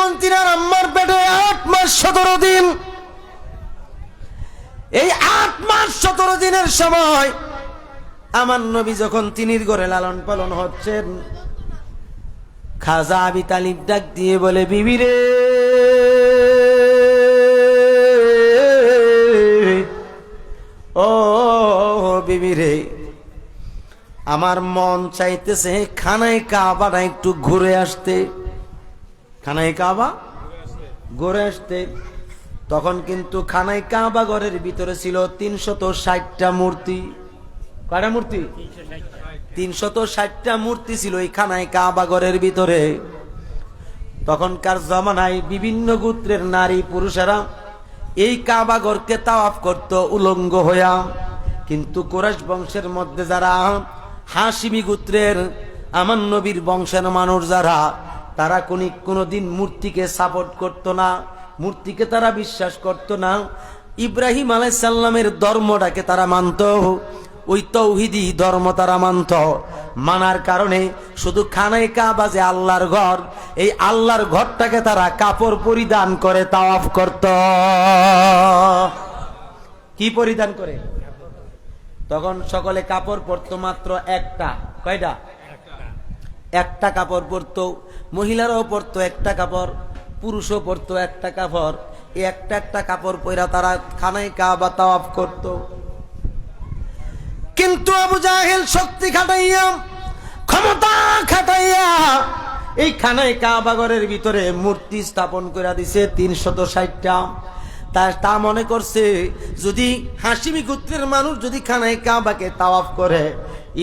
যখন তিনার আম্মার পেটে 8 মাস 17 দিন, এই 8 মাস 17 দিনের সময় আমার নবী যখন তিনির ঘরে লালন পালন হচ্ছেন, খাজা আবি তালিব ডাক দিয়ে বলে, বিবি রে, ও বিবি রে, আমার মন চাইতেছে খানায় কাবাটা একটু ঘুরে আসতে, খানায় কাবা ঘুরে আসতে। তখন কিন্তু খানায় কাবা ঘরের ভিতরে ছিল 360টা মূর্তি। কয়টা মূর্তি? 360টা মূর্তি ছিল এই খানায় কাবা ঘরের ভিতরে। তখনকার জমানায় বিভিন্ন গোত্রের নারী পুরুষেরা এই কাবা ঘরকে তাওয়াফ করত উলঙ্গ হইয়া। কিন্তু কুরাইশ বংশের মধ্যে যারা হাশিমি গোত্রের আমার নবীর বংশের মানুষ যারা, তারা কোনদিন মূর্তিকে সাপোর্ট করত না, মূর্তিকে তারা বিশ্বাস করত না। ইব্রাহিম আলাইহিস সালামের ধর্মটাকে তারা মানত, ওই তৌহিদি ধর্ম তারা মানত। মানার কারণে শুধু খানায় কাবা যে আল্লাহর ঘর, এই আল্লাহর ঘরটাকে তারা কাপড় পরিধান করে তাওয়াফ করত। কি পরিধান করে? তখন সকলে কাপড় পরতো মাত্র একটা। কয়টা? একটা কাপড় পরতো। মহিলারাও পরতো একটা কাপড়, পুরুষও পরতো একটা কাপড়। এই একটা কাপড় পরা তারা খানায় কাবা তাওয়াফ করত। কিন্তু আবু জাহেল শক্তি খাটাইয়া, ক্ষমতা খাটাইয়া এই খানায় কাবা ঘরের ভিতরে মূর্তি স্থাপন করে দিছে 360টা। তা মনে করছে যদি হাশিমি গোত্রের মানুষ যদি খানায় কাবাকে তাওয়াফ করে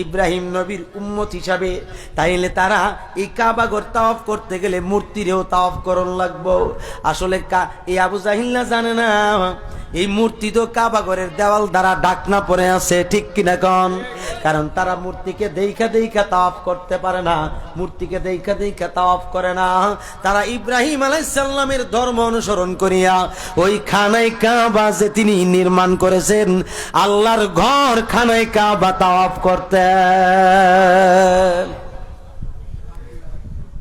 ইব্রাহিম নবীর উম্মত হিসাবে, তাইলে তারা এই কাবা ঘর তাওয়াফ করতে গেলে মূর্তিরেও তাওয়াফ করন লাগবো। আসলে এই আবু জাহিল জানে না এই মূর্তি তো কাবা ঘরের দেওয়াল দ্বারা ঢাকনা পড়ে আছে, ঠিক কিনা কন? কারণ তারা মূর্তিকে দেখা দেখা তাওয়াফ করতে পারে না, মূর্তিকে দেখা দেখা তাওয়াফ করে না। তারা ইব্রাহিম আলাইহিস সালামের ধর্ম অনুসরণ করিয়া ওই খানায় কাবা যে তিনি নির্মাণ করেছেন, আল্লাহর ঘর খানায় কাবা তাওয়াফ করতে।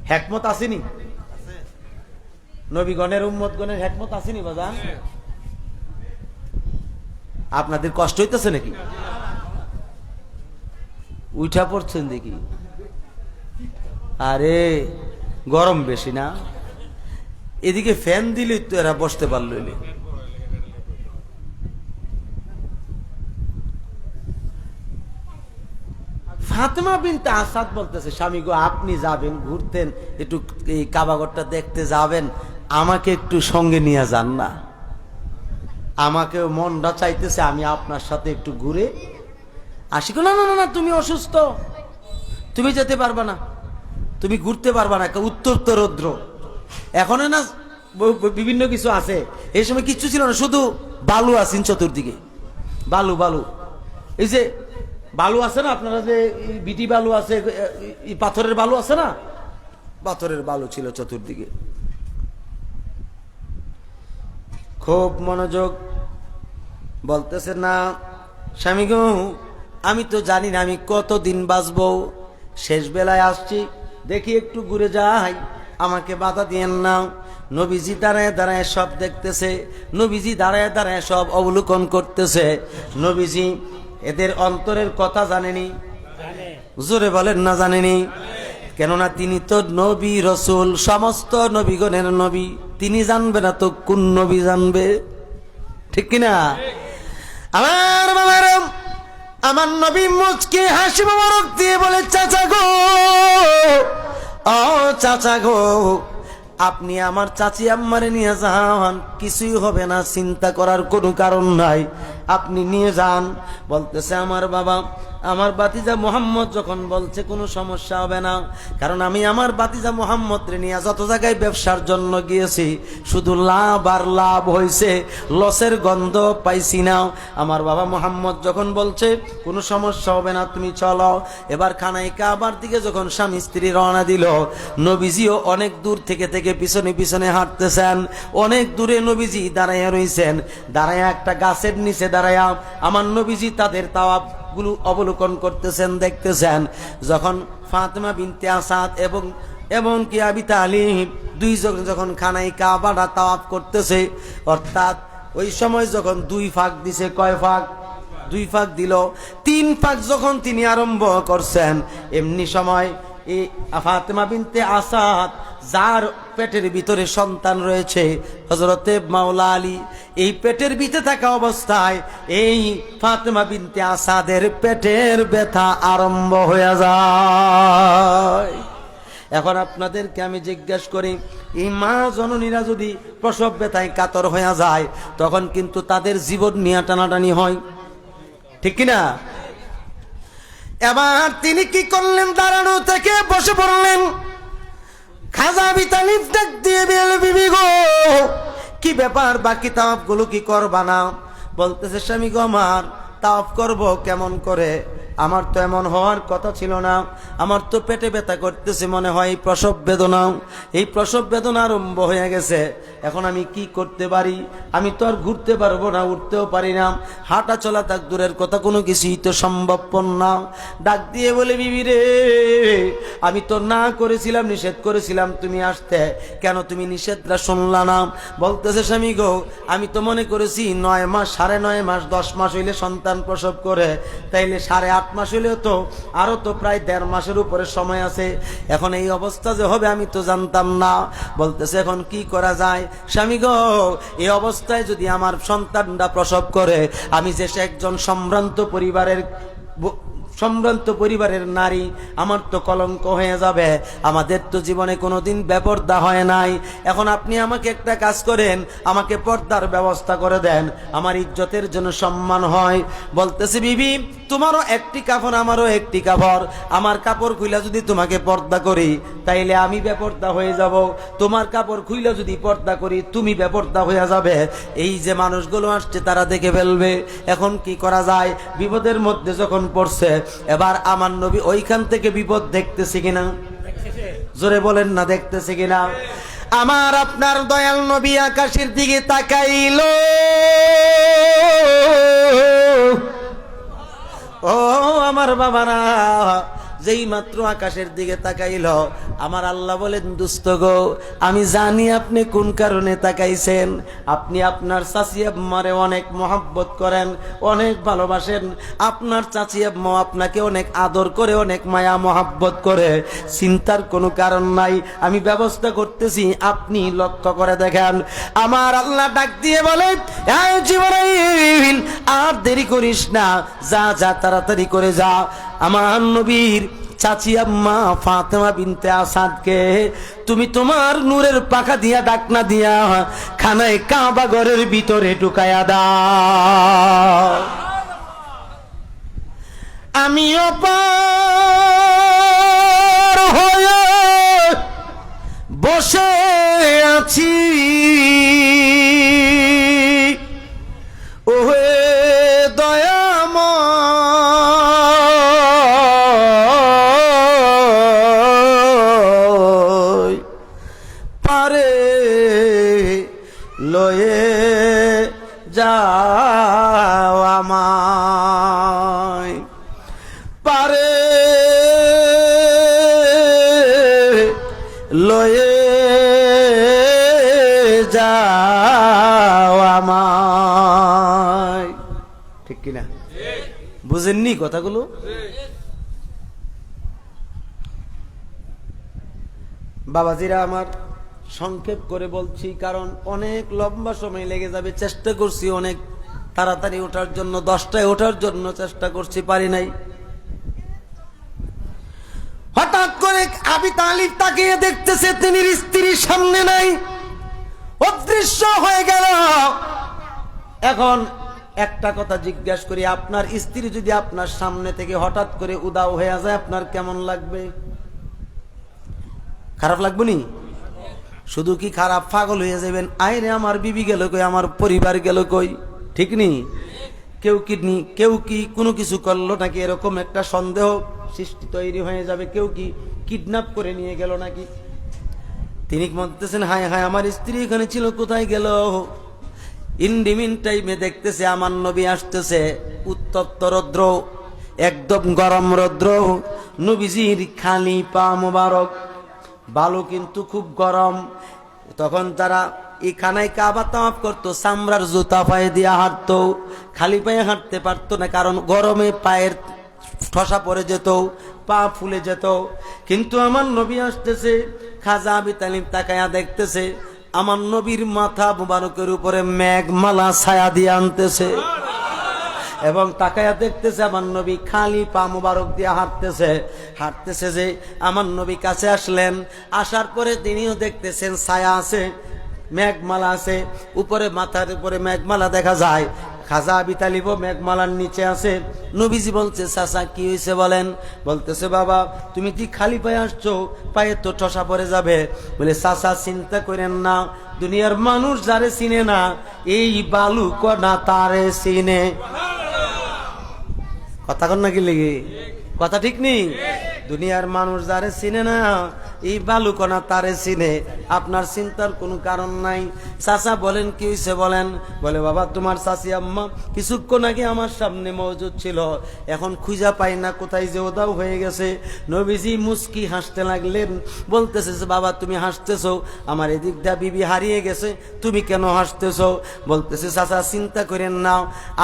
হিকমত আসেনি? নবীগণের উম্মতগণের হিকমত আসেনি বাজান? আপনাদের কষ্ট হইতেছে নাকি? উঠা পড়ছেন দেখি। আরে গরম বেশি না? এদিকে ফ্যান দিলে তো এরা বসতে পারল। ফাতেমা বিনতে আসাদ বলতেছে, স্বামী গো, আপনি যাবেন ঘুরতেন, একটু এই কাবাঘরটা দেখতে যাবেন, আমাকে একটু সঙ্গে নিয়ে যান না? আমাকেও মনটা চাইতেছে আমি আপনার সাথে একটু ঘুরে আসি। না না না, তুমি অসুস্থ, তুমি যেতে পারবা না, তুমি ঘুরতে পারবা না, উত্তপ্ত রৌদ্র, এখন না বিভিন্ন কিছু আছে। এই সময় কিচ্ছু ছিল না, শুধু বালু আছেন চতুর্দিকে, বালু বালু। এই যে বালু আছে না আপনারা, যে বিটি বালু আছে, পাথরের বালু আছে না, পাথরের বালু ছিল চতুর্দিকে। খুব মনোযোগ বলতেছে, না স্বামী গো, আমি তো জানি না আমি কতদিন বাঁচবো, শেষ বেলায় আসছি, দেখি একটু ঘুরে যাই, আমাকে বাধা দিয়েন না। নবীজি দাঁড়ায় দাঁড়ায় সব দেখতেছে, নবীজি দাঁড়ায় দাঁড়ায় সব অবলোকন করতেছে। নবীজি এদের অন্তরের কথা জানেনি? জোরে বলেন না জানেনি? কেননা তিনি তো নবী রসুল, সমস্ত নবীগণের নবী, তিনি জানবে না তো কোন নবী জানবে? ঠিক কিনা? আমার বাবার আমার নবী মুচকে হাসি মোবারক দিয়ে বলে, চাচা গো, ও চাচা গো, আপনি আমার চাচি আম্মারে নিয়ে যান, কিছুই হবে না, চিন্তা করার কোনো কারণ নাই, আপনি নিয়ে যান। বলতেছে, আমার বাবা, আমার বাতিজা মোহাম্মদ যখন বলছে কোনো সমস্যা হবে না, কারণ আমি আমার বাতিজা মোহাম্মদ রে নিয়ে যত জায়গায় ব্যবসার জন্য গিয়েছি, শুধু লাভ আর লাভ হয়েছে, লসের গন্ধ পাইছি না। আমার বাবা মোহাম্মদ যখন বলছে কোনো সমস্যা হবে না, তুমি চলো। এবার খানায় কাবার দিকে যখন স্বামী স্ত্রী রওনা দিল, নবীজিও অনেক দূর থেকে থেকে পিছনে পিছনে হাঁটতেছেন। অনেক দূরে নবীজি দাঁড়াইয়া রয়েছেন, দাঁড়াইয়া একটা গাছের নিচে দাঁড়াইয়া আমার নবীজি তাদের তাওয়াফ গুলো অবলোকন করতেছেন, দেখতেছেন। যখন ফাতেমা বিনতে আসাদ এবং এমনকি আবি তালিব দুইজন যখন খানাই কাবাটা তাওয়াফ করতেছে, অর্থাৎ ওই সময় যখন 2 ফাঁক দিছে, কয় ফাঁক? 2 ফাঁক দিল। 3 ফাঁক যখন তিনি আরম্ভ করছেন, এমনি সময় এই ফাতেমা বিনতে আসাদ, যার পেটের ভিতরে সন্তান রয়েছে হযরতে মাওলা আলী, এই পেটের ভিতরে থাকা অবস্থায় এই ফাতেমা বিনতে আসাদের পেটের ব্যথা আরম্ভ হয়ে যায়। এখন আপনাদেরকে আমি জিজ্ঞাসা করি, এই মা জননীরা যদি প্রসব ব্যথায় কাতর হয়ে যায়, তখন কিন্তু তাদের জীবন নিয়ে টানাটানি হয়, ঠিক কিনা? এবার তিনি কি করলেন? দাঁড়ানো থেকে বসে পড়লেন। খাজা আবি তালিব ডাক দিয়ে বলল, বিবি গো, কি ব্যাপার, বাকি তাওয়াফ গুলো কি করবা না? বলতেছে, স্বামী গো আমার, তাওয়াফ করব কেমন করে? আমার তো এমন হওয়ার কথা ছিল না, আমার তো পেটে ব্যথা করতেছে, মনে হয় প্রসব বেদনা। এই প্রসব বেদনা আরম্ভ হয়ে গেছে, এখন আমি কি করতে পারি? আমি তো আর ঘুরতে পারবো না, উঠতেও পারি না, হাঁটা চলা তাক দূরের কথা, কোনো কিছুই তো সম্ভবপর না। ডাক দিয়ে বলে, বিবি রে, আমি তো না করেছিলাম, নিষেধ করেছিলাম তুমি আসতে, কেন তুমি নিষেধটা শুনলা না? বলতেছে, স্বামী গো, আমি তো মনে করেছি 9 মাস, 9.5 মাস, 10 মাস হইলে সন্তান প্রসব করে, তাইলে 8.5 মাস হইলেও তো আরো তো প্রায় 1.5 মাসের উপরে সময় আছে, এখন এই অবস্থা যে হবে আমি তো জানতাম না। বলতেছে, এখন কি করা যায়? স্বামী গো, এই অবস্থায় যদি আমার সন্তানটা প্রসব করে, আমি যে একজন সম্ভ্রান্ত পরিবারের নারী, আমার তো কলঙ্ক হয়ে যাবে। আমাদের তো জীবনে কোনোদিন বেপরদা হয় নাই, এখন আপনি আমাকে একটা কাজ করেন, আমাকে পর্দার ব্যবস্থা করে দেন, আমার ইজ্জতের জন্য সম্মান হয়। বলতেছে, বিবি তোমারও একটি কাপড়, আমারও একটি কাপড়, আমার কাপড় খুইলা যদি তোমাকে পর্দা করি তাইলে আমি বেপরদা হয়ে যাব, তোমার কাপড় খুইলা যদি পর্দা করি তুমি বেপরদা হয়ে যাবে, এই যে মানুষগুলো আসছে তারা দেখে ফেলবে। এখন কি করা যায়? বিপদের মধ্যে যখন পড়ছে, এবার আমার নবী ওইখান থেকে বিপদ দেখতেছে কিনা? জোরে বলেন না, দেখতেছে কিনা? আমার আপনার দয়াল নবী আকাশের দিকে তাকাইল, ও আমার বাবারা, যেই মাত্র আকাশের দিকে তাকাইল, আমার আল্লাহ বলেন, দুস্থ গো, আমি জানি আপনি কোন কারণে তাকাইছেন। আপনি আপনার চাচি আম্মারে অনেক মহব্বত করেন, অনেক ভালোবাসেন, আপনার চাচি আম্মা আপনাকে অনেক আদর করে, অনেক মায়া মহব্বত করে, চিন্তার কোনো কারণ নাই, আমি ব্যবস্থা করতেছি, আপনি লক্ষ্য করে দেখেন। আমার আল্লাহ ডাক দিয়ে বলে, এই জিবরাইল, আর দেরি করিস না, যা যা তাড়াতাড়ি করে যা, আমার নবীর চাচি আম্মা ফাতেমা বিনতে আসাদকে তুমি তোমার নূরের পাখা দিয়া, ডাকনা দিয়া খানায় কাবা ঘরের ভিতরে ঢুকায়া দাও। আমিও পার হয়ে বসে আছি, ওহে দয়াময়, পারে লয়ে যাও আমায়, পারে লয়ে যাও আমায়। ঠিক কিনা? বুঝেননি কথাগুলো? বাবাজিরা আমার, সংক্ষেপ করে বলছি, কারণ অনেক লম্বা সময় লেগে যাবে। চেষ্টা করছি অনেক তাড়াতাড়ি ওঠার জন্য, 10টায় ওঠার জন্য চেষ্টা করছি, পারি নাই। হঠাৎ করে আবি তালিব তাকিয়ে দেখতেছে তিনি স্ত্রীর সামনে নাই, অদৃশ্য হয়ে গেল। এখন একটা কথা জিজ্ঞাসা করি, আপনার স্ত্রী যদি আপনার সামনে থেকে হঠাৎ করে উদাও হয়ে যায়, আপনার কেমন লাগবে? খারাপ লাগবে নি? শুধু কি খারাপ, পাগল হয়ে যাবেন, আইরে আমার বিবি গেল কই, আমার পরিবার গেল কই, ঠিক নি? কেউ কি কোনো কিছু করলো নাকি, এরকম একটা সন্দেহ সৃষ্টি তৈরি হয়ে যাবে, কেউ কি কিডন্যাপ করে নিয়ে গেল নাকি। তিনি বলতেছেন, হায় হায়, আমার স্ত্রী এখানে ছিল, কোথায় গেল? ইন্ডিমিন টাইমে দেখতেছে আমার নবী আসতেছে, উত্তপ্ত রৌদ্র, একদম গরম রৌদ্র, নবীজির খালি পা মোবারক বালু কিন্তু খুব গরম। তখন তারা এই খানায় কাবা তাওয়াফ করতো, চামড়ার জুতা পায়ে দিয়ে হাঁটতো, খালি পায়ে হাঁটতে পারতো না, কারণ গরমে পায়ের ঠসা পড়ে যেত, পা ফুলে যেত। কিন্তু আমার নবী আসতেছে, খাজা আবি তালিব তাকায়া দেখতেছে আমার নবীর মাথা মুবারকের উপরে মেঘমালা ছায়া দিয়ে আনতেছে, এবং তাকায়া দেখতেছে আমার নবী খালি পা মুবারক দিয়ে হাঁটতেছে যে আমার নবী কাছে আসলেন। আসার পরে তিনিও দেখতেছেন ছায়া আছে, মেঘমালা আছে, উপরে মাথার উপরে মেঘমালা দেখা যায়। খাজা আবি তালিবও মেঘমালার নিচে আছে। নবীজি বলছে, চাচা কি হয়েছে বলেন? বলতেছে, বাবা তুমি কি খালি পায়ে আসছো, পায়ে তো ঠসা পড়ে যাবে। বলে, চাচা চিন্তা করেন না, দুনিয়ার মানুষ যারে চিনে না, এই বালু কণা তারে চিনে। কথা কন নাকি লেগে? কথা ঠিক নেই? দুনিয়ার মানুষ যারে চিনে না, এই বালুকণা তারে চিনে। আপনার চিন্তার কোনো কারণ নাই। চাচা বলেন কি হয়েছে বলেন? বলে, বাবা তোমার চাচি আম্মা কিছুক্ষণ আগে আমার সামনে মজুদ ছিল, এখন খুঁজা পাই না, কোথায় যে ওদাও হয়ে গেছে। নবীজি মুস্কি হাসতে লাগলেন, বলতেছে যে বাবা তুমি হাসতেছো, আমার এদিক দা বিবি হারিয়ে গেছে, তুমি কেন হাসতেছো? বলতেছে, চাচা চিন্তা করেন না,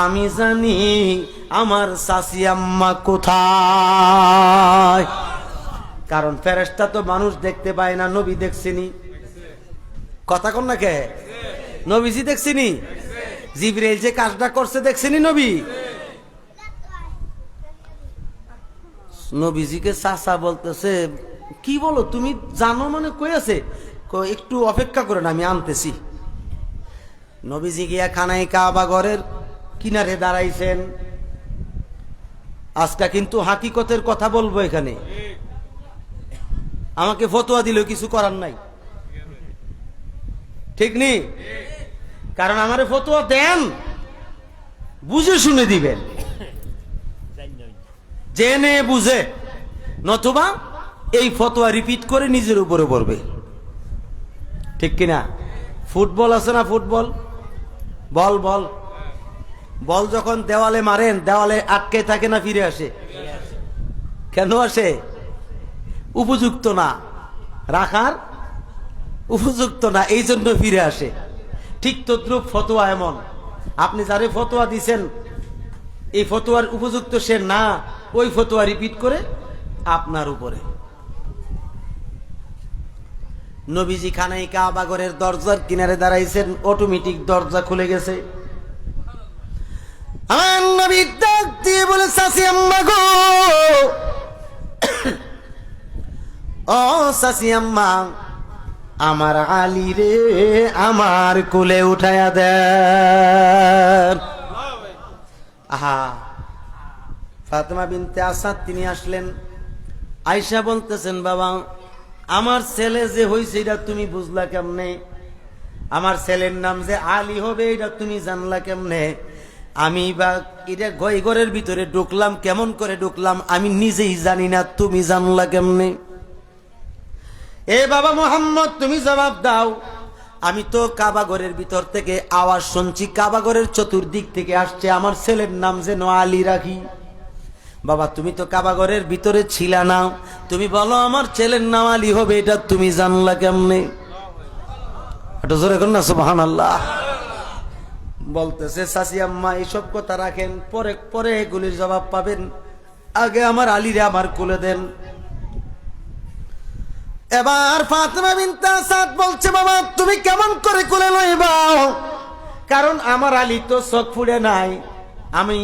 আমি জানি আমার চাচি আম্মা কোথায়। কারণ ফেরেশতা তো মানুষ দেখতে পায় না, নবী দেখছিনি। কথা কন না কে? নবীজি দেখছিনি। জিবরাইল যে কাজটা করছে দেখছিনি নবী। নবীজিকে চাচা বলতেছে, কি বলো তুমি জানো মানে কই আছে? একটু অপেক্ষা করেন, আমি আনতেছি। নবীজি গিয়া খানায় কাবা ঘরের কিনারে দাঁড়াইছেন। আজকে কিন্তু হাকিকতের কথা বলবো এখানে, আমাকে ফতোয়া দিল কিছু করার নাই, ঠিক নেই? কারণ আমারে ফতোয়া দেন, বুঝে শুনে দিবেন, জেনে বুঝে, নতুবা এই ফতোয়া রিপিট করে নিজের উপরে পড়বে, ঠিক কিনা? ফুটবল আছে না, ফুটবল, বল বল বল যখন দেওয়ালে মারেন, দেওয়ালে আটকে থাকে না ফিরে আসে? কেন আসে? উপযুক্ত না, রাখার উপযুক্ত না, এই জন্য ফিরে আসে। ঠিক তদ্রুপ ফতোয়া এমন, আপনি যারে ফতোয়া দিছেন এই ফতোয়ার উপযুক্ত সে না, ওই ফতোয়া রিপিট করে আপনার উপরে। নবীজি খানাই কাবা ঘরের দরজার কিনারে দাঁড়াইছেন, অটোমেটিক দরজা খুলে গেছে। আমার নবী ডাক দিয়ে বলে, চাচি আম্মা গো, ও চাচি আম্মা, আমার আলী রে আমার কোলে উঠায়া দেন। আহা, ফাতেমা বিনতে আসাদ তিনি আসলেন। আয়েশা বলতেছেন, বাবা আমার ছেলে যে হইছে এটা তুমি বুঝলা কেমনে? আমার ছেলের নাম যে আলী হবে এটা তুমি জানলা কেমনে? আমি বা এটা ঘরের ভিতরে ঢুকলাম, কেমন করে ঢুকলাম আমি নিজেই জানি না, তুমি জানলা কেমনে? এ বাবা মোহাম্মদ তুমি জবাব দাও, আমি তো কাবা ঘরের ভিতর থেকে আওয়াজ শুনছি, কাবা ঘরের চতুর্দিক থেকে আসছে, আমার ছেলের নাম যেন আলী রাখি। বাবা তুমি তো কাবা ঘরের ভিতরে ছিলা না, তুমি বলো আমার ছেলের নাম আলী হবে এটা তুমি জানলা কেমনে? একটু জোরে কর না সুবহানাল্লাহ। বলতেছে, চাচি আম্মা এইসব কথা রাখেন, পরে পরে এগুলির জবাব পাবেন, আগে আমার আলীরে আমার কোলে দেন। এবার ফাতেমা বিনতে আসাদ বলছে, বাবা তুমি কেমন করে কোলে লইবা? কারণ আমার আলী তো চোখ ফুড়ে নাই, আমি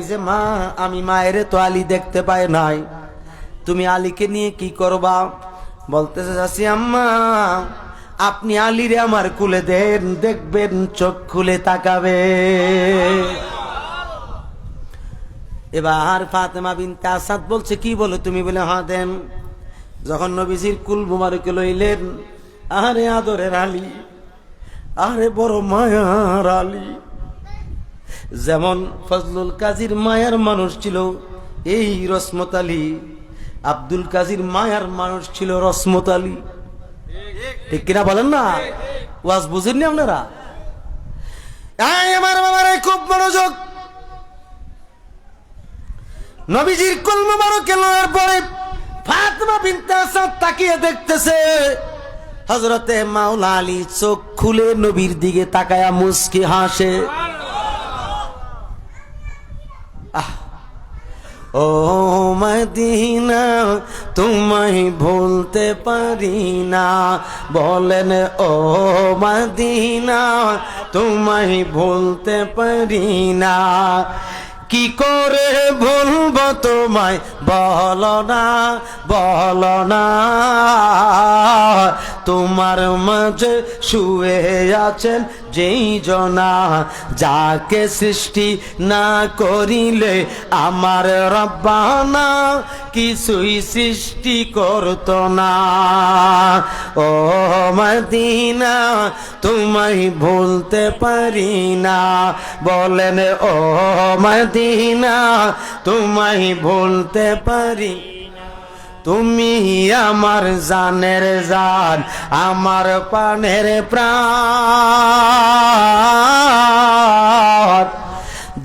যে মা, আমি মায়ের তো আলী দেখতে পাই নাই, তুমি আলীকে নিয়ে কি করবা? বলতেছে, চাচি আম্মা আপনি আলীরে আমার কোলে দেন, দেখবেন চোখ খুলে তাকাবে। এবার ফাতেমা বিনতে আসাদ বলছে, কি বলো তুমি? বলে, হ্যাঁ দেন। যখন নবীজির কুল মুবারকে লইলেন, আরে আদরের আলী, আরে বড় মায়ার আলী, যেমন ফজলুল কাজীর মায়ার মানুষ ছিল এই রসমত আলী, আব্দুল কাজীর মায়ার মানুষ ছিল রসমত আলী, ঠিক কিনা বলেন না? ওয়াজ বুঝেননি আপনারা? আমার বাবারে খুব মনোযোগ। নবীজির কুল মুবারকে লওয়ার পরে ফাতেমা বিনতে আসাদ তাকিয়ে দেখতেছে হযরতে মাওলা আলী চোখ খুলে নবীর দিকে তাকায়া মুস্কি হাসে। ও মদিনা তোমায় ভুলতে পারি না, বলেন ও মদিনা তোমায় ভুলতে পারি না, কি করে ভুলবো তোমায় বলো না, বলো না, তোমার মাঝে শুয়ে আছেন যেই জনা, যাকে সৃষ্টি না করিলে আমার রব্বানা কিছুই সৃষ্টি করতো না। ও মদিনা তোমায় ভুলতে পারি না, বলেন ও মদিনা তোমায় ভুলতে পারি, তুমি আমার জানের জান, আমার প্রাণের প্রাণ,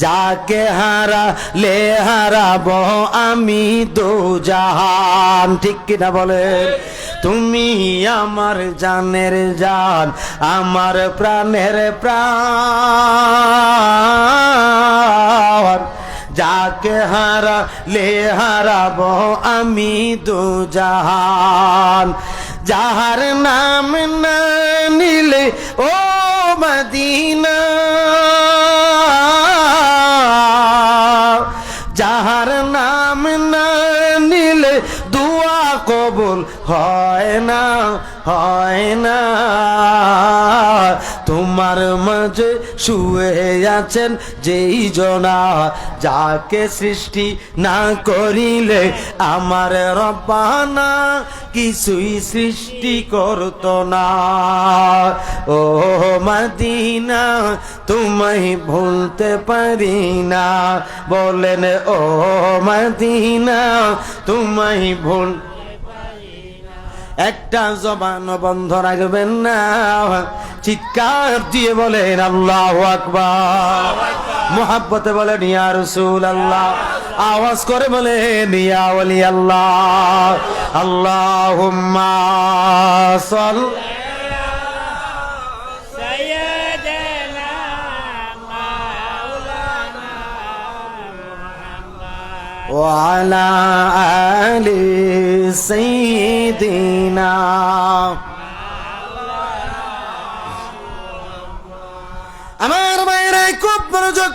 যাকে হারালে হারাবো আমি দুজাহান। ঠিক কিনা বলেন? তুমি আমার জানের জান, আমার প্রাণের প্রাণ, যাকে হারালে হারাবো আমি দুজাহান। যাহার নাম না নিলে ও মদিনা, যাহার নাম না নিলে দুয়া কবুল হয় না, হয় না, তোমার মাঝে শুয়ে আছেন যেই জনা, যাকে সৃষ্টি না করিলে আমার রব্বানা কিছুই সৃষ্টি করতো না। ও মদিনা তোমায় ভুলতে পারি না, বলেন ও মদিনা তোমায় ভুল, একটা জবান বন্ধ রাখবেন না, চিৎকার দিয়ে বলেন আল্লাহু আকবার, মুহাব্বতে বলেন ইয়া রাসূলুল্লাহ, আওয়াজ করে বলেন ইয়া ওলি আল্লাহ, আল্লাহুম্মা সাল্লি وعلى آل سيدنا। আমার ভাইরা খুব মনোযোগ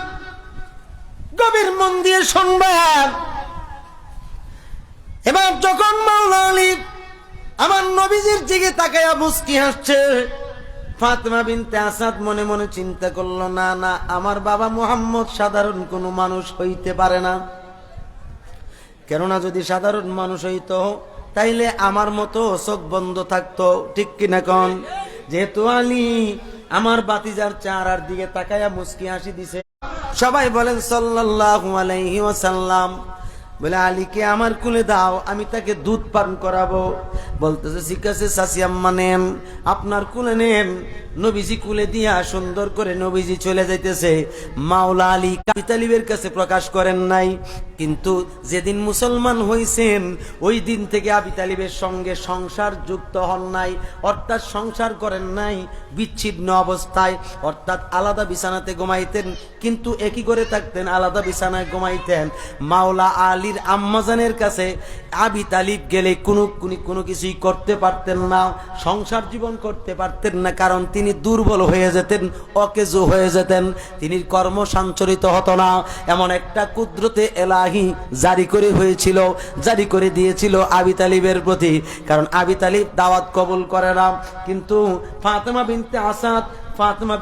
গভীর মন দিয়ে শুনবেন। এবার যখন মাওলা আলী আমার নবীজির দিকে তাকায়া মুস্কি হাসছে, ফাতেমা বিনতে আসাদ মনে মনে চিন্তা করলো, না না, আমার বাবা মুহাম্মদ সাধারণ কোনো মানুষ হইতে পারে না, কেননা যদি সাধারণ মানুষ হইতো তাইলে আমার মতো চোখ বন্ধ থাকতো। ঠিক কিনা কোন? যেহেতু আলী আমার বাতিজার চেহারার দিকে তাকায়া মুস্কি হাসি দিছে, সবাই বলেন সাল্লাল্লাহু আলাইহি ওয়াসাল্লাম, বলে আলীকে আমার কুলে দাও, আমি তাকে দুধ পান করাবো। বলতেছে ঠিক আছে চাচি আম্মা নেন, আপনার কুলে নেন। নবীজি কুলে দিয়া সুন্দর করে নবীজি চলে যাইতেছে। মাওলা আলী আবু তালিবের কাছে প্রকাশ করেন নাই, কিন্তু যেদিন মুসলমান হইছেন ওই দিন থেকে আবু তালিবের সঙ্গে সংসার যুক্ত হন নাই, অর্থাৎ সংসার করেন নাই, বিচ্ছিন্ন অবস্থায়, অর্থাৎ আলাদা বিছানাতে ঘুমাইতেন, কিন্তু একই করে থাকতেন, আলাদা বিছানায় ঘুমাইতেন। মাওলা আলীর আম্মাজানের কাছে আবু তালিব গেলে কোনো কিছুই করতে পারতেন না, সংসার জীবন করতে পারতেন না, কারণ তিনি দুর্বল হয়ে যেতেন, অকেজো হয়ে যেতেন, তিনি কর্ম সঞ্চারিত হতো না। এমন একটা কুদরতে এলাহি জারি করে হয়েছিল, জারি করে দিয়েছিল আবু তালিবের প্রতি, কারণ আবু তালিব দাওয়াত কবুল করে না। কিন্তু ফাতেমা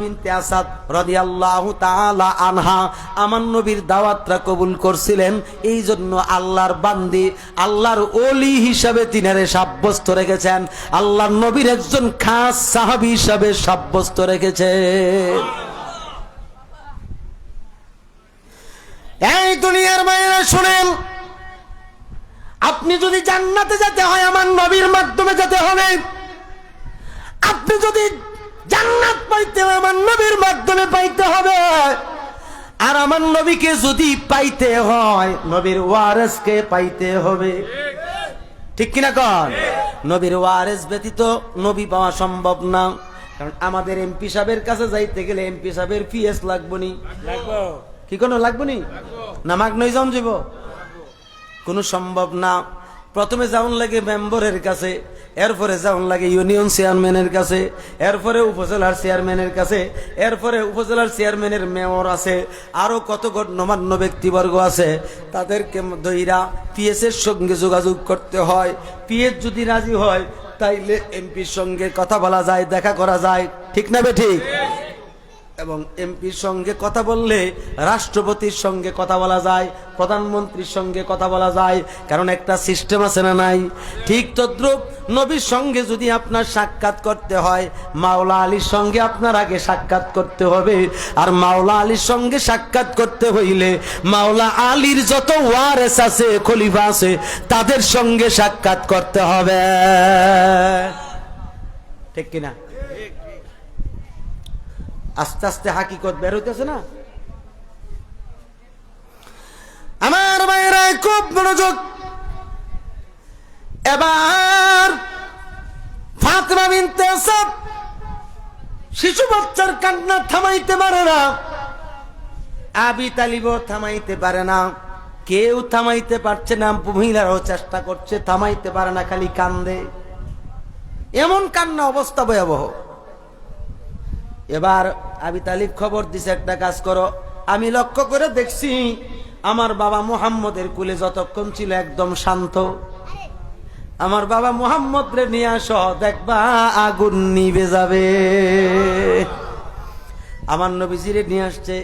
বিনতে আসাদ রাদিয়াল্লাহু তাআলা আনহা আমার নবীর দাওয়াতটা কবুল করছিলেন, এই জন্য আল্লাহর বান্দি, আল্লাহর ওলি হিসাবে তিনারে সাব্যস্ত রেখেছেন, আল্লাহর নবীর একজন খাস সাহাবী হিসাবে সাব্যস্ত রেখেছেন। এই দুনিয়ার মায়েরা শুনেন, আপনি যদি জান্নাতে যেতে হয় আমার নবীর মাধ্যমে যেতে হবে, আপনি যদি জান্নাত পাইতে হয় আমার নবীর মাধ্যমে পাইতে হবে, আর আমার নবীকে যদি পাইতে হয় নবীর ওয়ারিসকে পাইতে হবে। ঠিক কিনা কন? নবীর ওয়ারেস ব্যতীত নবী পাওয়া সম্ভব না। কারণ আমাদের এমপি সাহেবের কাছে যাইতে গেলে এমপি সাহেবের ফিএস লাগবনি, কি কোনো লাগবনি না? মাগ নই যাওন যাব কোনো সম্ভব না। প্রথমে যাওন লাগে মেম্বরের কাছে, এরপরে যাওন লাগে ইউনিয়ন চেয়ারম্যানের কাছে, এরপরে উপজেলার চেয়ারম্যানের কাছে, এরপরে উপজেলার চেয়ারম্যানের মেয়র আছে, আরো কত গণ্যমান্য ব্যক্তিবর্গ আছে, তাদেরকে দইরা পিএস এর সঙ্গে যোগাযোগ করতে হয়। পিএস যদি রাজি হয় তাইলে এমপির সঙ্গে কথা বলা যায়, দেখা করা যায়, ঠিক না বে ঠিক? এবং এমপির সঙ্গে কথা বললে রাষ্ট্রপতির সঙ্গে কথা বলা যায়, প্রধানমন্ত্রীর সঙ্গে কথা বলা যায়, কারণ একটা সিস্টেম আছে না নাই? ঠিক তদ্রুপ নবীর সঙ্গে যদি আপনার সাক্ষাৎ করতে হয়, মাওলা আলীর সঙ্গে আপনার আগে সাক্ষাৎ করতে হবে। আর মাওলা আলীর সঙ্গে সাক্ষাৎ করতে হইলে মাওলা আলীর যত ওয়ারেস আছে, খলিফা আছে, তাদের সঙ্গে সাক্ষাৎ করতে হবে, ঠিক কিনা? আস্তে আস্তে হাকিকত বের হইতেছে না? আমার ভাইয়েরা খুব মনোযোগ। এবার ফাতিমা বিনতে আসাদ শিশু বাচ্চার কান্না থামাইতে পারে না, আবি তালিবও থামাইতে পারে না, কেউ থামাইতে পারছে না। মহিলারাও চেষ্টা করছে, থামাইতে পারে না, খালি কান্দে। এমন কান্না, অবস্থা ভয়াবহ। এবার আবি তালিব খবর দিছে, একটা কাজ করো, আমি লক্ষ্য করে দেখছি আমার বাবা মুহাম্মদের কুলে যতক্ষণ ছিল একদম শান্ত, আমার বাবা মুহাম্মদ রে নিয়ে আসো, দেখবা আগুন নিভে যাবে। আমার নবীজিরে নিয়ে আসছে,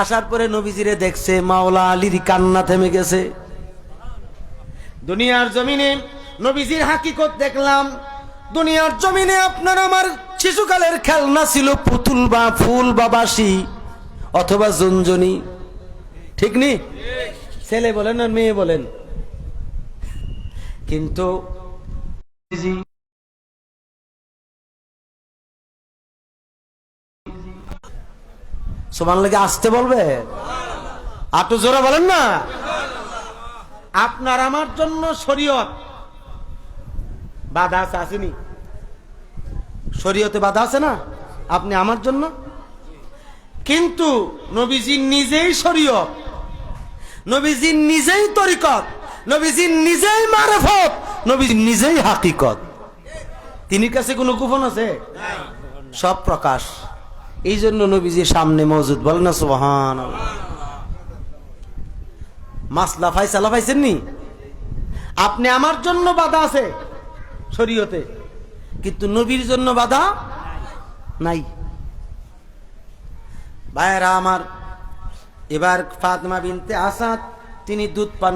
আসার পরে নবীজিরে দেখছে মাওলা আলীর কান্না থেমে গেছে। দুনিয়ার জমিনে নবীজির হাকিকত দেখলাম। দুনিয়ার জমিনে আপনার আমার শিশুকালের খেলনা ছিল পুতুল বা ফুল বা বাঁশি অথবা জুনজুনি, ঠিক নি? ছেলে বলেন আর মেয়ে বলেন। কিন্তু সমান লেগে আসতে বলবে, আটো জোরে বলেন না। আপনার আমার জন্য শরীয়ত বাধা আছে, আসেনি? শরীয়তে বাধা আছে না আপনি আমার জন্য? কিন্তু নবীজি নিজেই শরীয়ত, নবীজি নিজেই তরিকত, নবীজি নিজেই মারফত, নবীজি নিজেই হাকিকত। তিনি কাছে কোনো গোপন আছে? সব প্রকাশ। এই জন্য নবীজি সামনে মওজুদ, বলেন না সুবহানাল্লাহ। মাসলা ফায়সালা পাইছেন নি? আপনি আমার জন্য বাধা আছে শরীয়তে, কিন্তু নবীর জন্য বাধা নাই। ভাইয়েরা আমার, এবার ফাতিমা বিনতে আসাদ তিনি দুধ পান